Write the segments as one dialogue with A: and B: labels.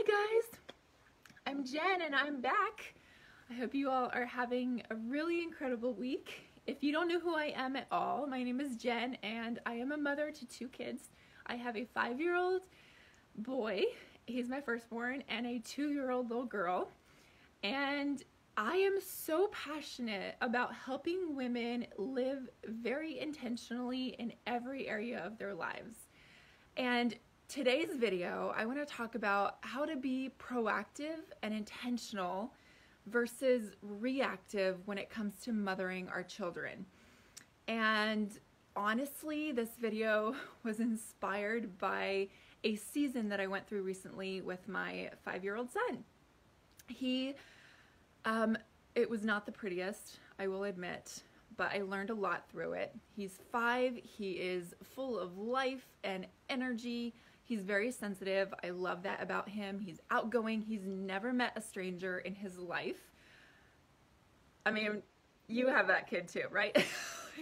A: guys, I'm Jen and I'm back. I hope you all are having a really incredible week. If you don't know who I am at all, my name is Jen and I am a mother to two kids. I have a 5-year-old boy, he's my firstborn, and a 2-year-old little girl. And I am so passionate about helping women live very intentionally in every area of their lives. And today's video, I want to talk about how to be proactive and intentional versus reactive when it comes to mothering our children. And honestly, this video was inspired by a season that I went through recently with my 5-year-old son. It was not the prettiest, I will admit, but I learned a lot through it. He's 5, he is full of life and energy. He's very sensitive. I love that about him. He's outgoing. He's never met a stranger in his life. I mean, you have that kid too, right?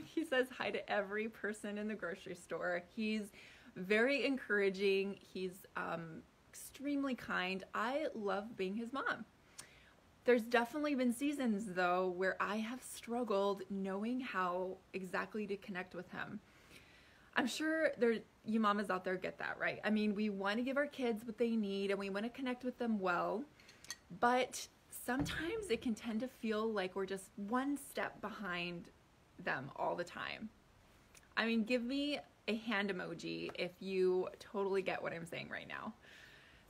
A: He says hi to every person in the grocery store. He's very encouraging. He's extremely kind. I love being his mom. There's definitely been seasons though where I have struggled knowing how exactly to connect with him. I'm sure you mamas out there get that, right? I mean, we want to give our kids what they need and we want to connect with them well, but sometimes it can tend to feel like we're just one step behind them all the time. I mean, give me a hand emoji if you totally get what I'm saying right now.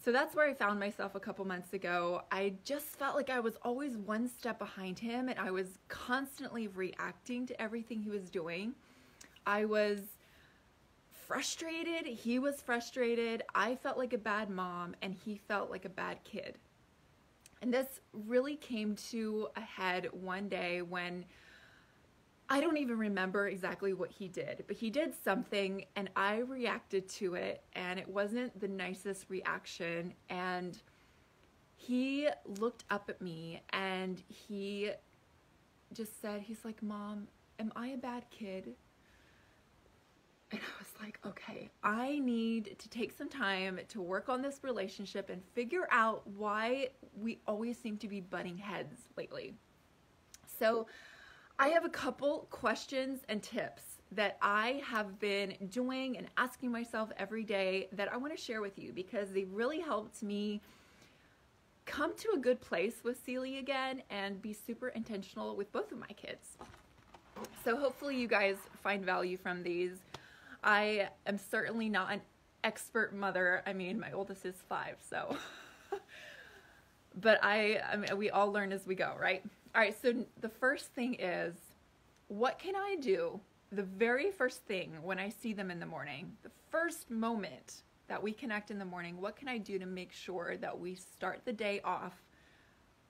A: So that's where I found myself a couple months ago. I just felt like I was always one step behind him and I was constantly reacting to everything he was doing. I was frustrated, he was frustrated, I felt like a bad mom, and he felt like a bad kid. And this really came to a head one day when I don't even remember exactly what he did, but he did something and I reacted to it and it wasn't the nicest reaction. And he looked up at me and he just said, he's like, "Mom, am I a bad kid?" And I was like, okay, I need to take some time to work on this relationship and figure out why we always seem to be butting heads lately. So I have a couple questions and tips that I have been doing and asking myself every day that I want to share with you because they really helped me come to a good place with Celie again and be super intentional with both of my kids. So hopefully you guys find value from these. I am certainly not an expert mother. I mean, my oldest is 5, so. But I mean, we all learn as we go, right? All right, so the first thing is, what can I do the very first thing when I see them in the morning, the first moment that we connect in the morning, what can I do to make sure that we start the day off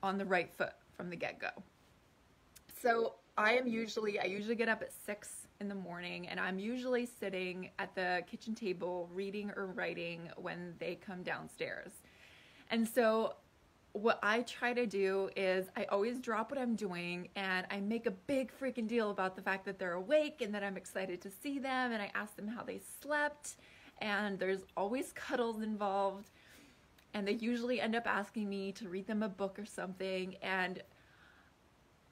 A: on the right foot from the get-go? So I usually get up at 6 in the morning and I'm usually sitting at the kitchen table reading or writing when they come downstairs. And so what I try to do is I always drop what I'm doing and I make a big freaking deal about the fact that they're awake and that I'm excited to see them, and I ask them how they slept, and there's always cuddles involved, and they usually end up asking me to read them a book or something. And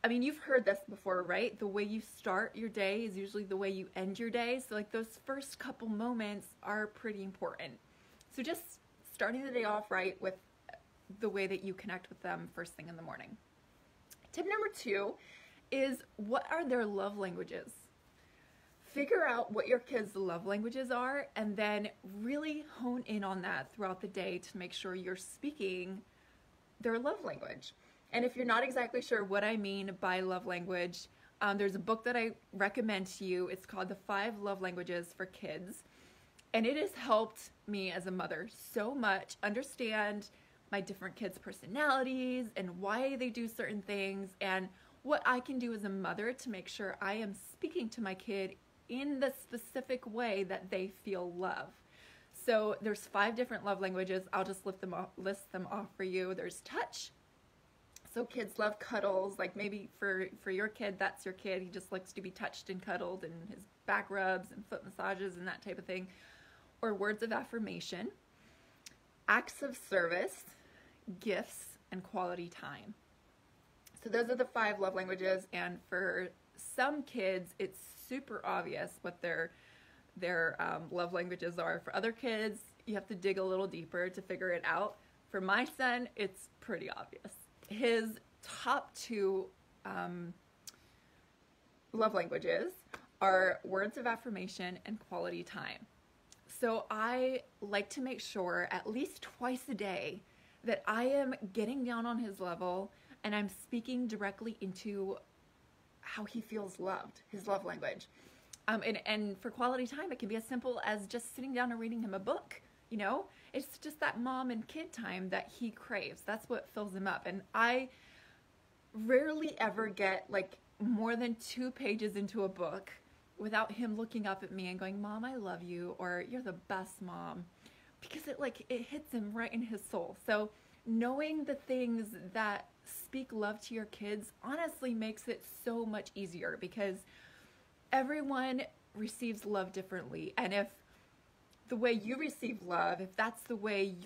A: I mean, you've heard this before, right? The way you start your day is usually the way you end your day. So like those first couple moments are pretty important. So just starting the day off right with the way that you connect with them first thing in the morning. Tip number 2 is, what are their love languages? Figure out what your kids' love languages are and then really hone in on that throughout the day to make sure you're speaking their love language. And if you're not exactly sure what I mean by love language, there's a book that I recommend to you. It's called The 5 Love Languages for Kids. And it has helped me as a mother so much understand my different kids' personalities and why they do certain things and what I can do as a mother to make sure I am speaking to my kid in the specific way that they feel love. So there's 5 different love languages. I'll just list them off for you. There's touch. So kids love cuddles, like maybe for your kid, that's your kid. He just likes to be touched and cuddled and his back rubs and foot massages and that type of thing. Or words of affirmation. Acts of service. gifts, and quality time. So those are the 5 love languages, and for some kids, it's super obvious what their love languages are. For other kids, you have to dig a little deeper to figure it out. For my son, it's pretty obvious. His top 2 love languages are words of affirmation and quality time. So I like to make sure at least twice a day that I am getting down on his level and I'm speaking directly into how he feels loved, his love language. And for quality time, it can be as simple as just sitting down and reading him a book. You know, it's just that mom and kid time that he craves. That's what fills him up. And I rarely ever get like more than 2 pages into a book without him looking up at me and going, "Mom, I love you," or "You're the best mom," because it hits him right in his soul. So knowing the things that speak love to your kids honestly makes it so much easier, because everyone receives love differently. And if the way you receive love, if that's the way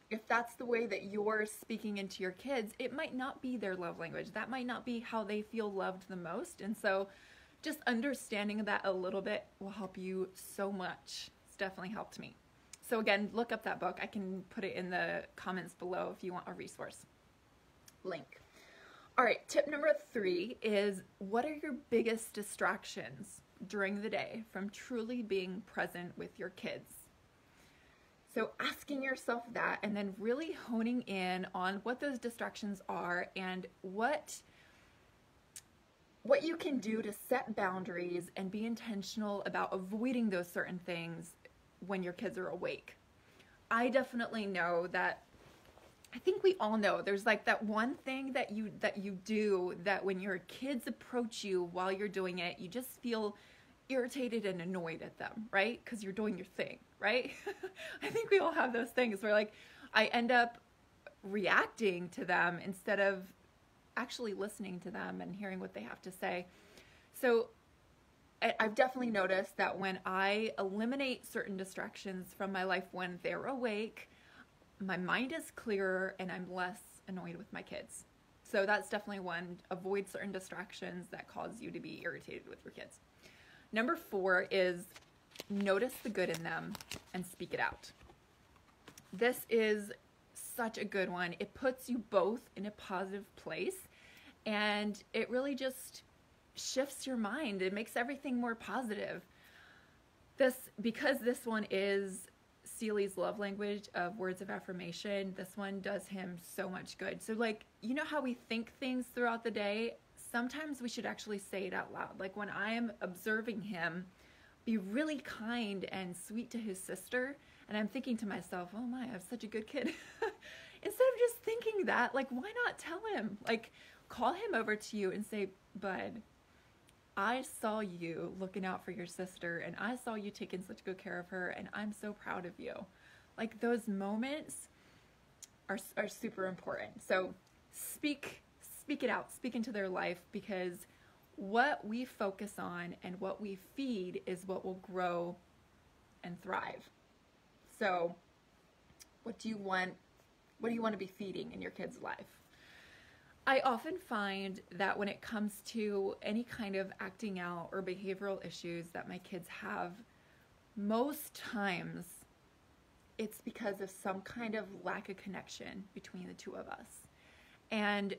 A: if that's the way that you're speaking into your kids, it might not be their love language. That might not be how they feel loved the most. And so just understanding that a little bit will help you so much. It's definitely helped me. So again, look up that book. I can put it in the comments below if you want a resource link. All right, tip number 3 is, what are your biggest distractions during the day from truly being present with your kids? So asking yourself that, and then really honing in on what those distractions are and what you can do to set boundaries and be intentional about avoiding those certain things when your kids are awake. I definitely know that, I think we all know, there's like that one thing that you do that when your kids approach you while you're doing it, you just feel irritated and annoyed at them, right? Because you're doing your thing, right? I think we all have those things where like I end up reacting to them instead of actually listening to them and hearing what they have to say. So I've definitely noticed that when I eliminate certain distractions from my life when they're awake, my mind is clearer and I'm less annoyed with my kids. So that's definitely one. Avoid certain distractions that cause you to be irritated with your kids. Number 4 is notice the good in them and speak it out. This is such a good one. It puts you both in a positive place, and it really just shifts your mind. It makes everything more positive. Because this one is Seely's love language of words of affirmation, this one does him so much good. So like, you know how we think things throughout the day? Sometimes we should actually say it out loud. Like when I am observing him be really kind and sweet to his sister, and I'm thinking to myself, oh my, I have such a good kid. Instead of just thinking that, like, why not tell him? Like, call him over to you and say, "Bud, I saw you looking out for your sister, and I saw you taking such good care of her, and I'm so proud of you." Like, those moments are super important. So speak it out, speak into their life, because what we focus on and what we feed is what will grow and thrive. So what do you want to be feeding in your kid's life? I often find that when it comes to any kind of acting out or behavioral issues that my kids have, most times it's because of some kind of lack of connection between the two of us. And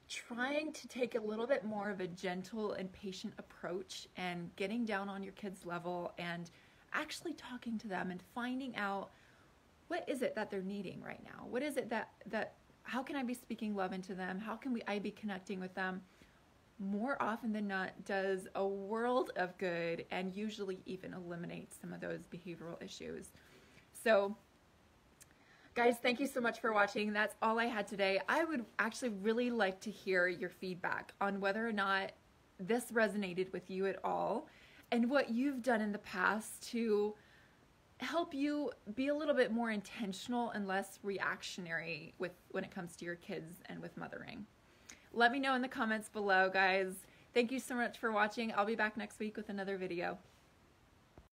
A: trying to take a little bit more of a gentle and patient approach and getting down on your kids' level and actually talking to them and finding out, what is it that they're needing right now? What is it that how can I be speaking love into them? How can I be connecting with them? More often than not does a world of good, and usually even eliminates some of those behavioral issues. So guys, thank you so much for watching. That's all I had today. I would actually really like to hear your feedback on whether or not this resonated with you at all, and what you've done in the past to help you be a little bit more intentional and less reactionary when it comes to your kids and with mothering. Let me know in the comments below, guys. Thank you so much for watching. I'll be back next week with another video.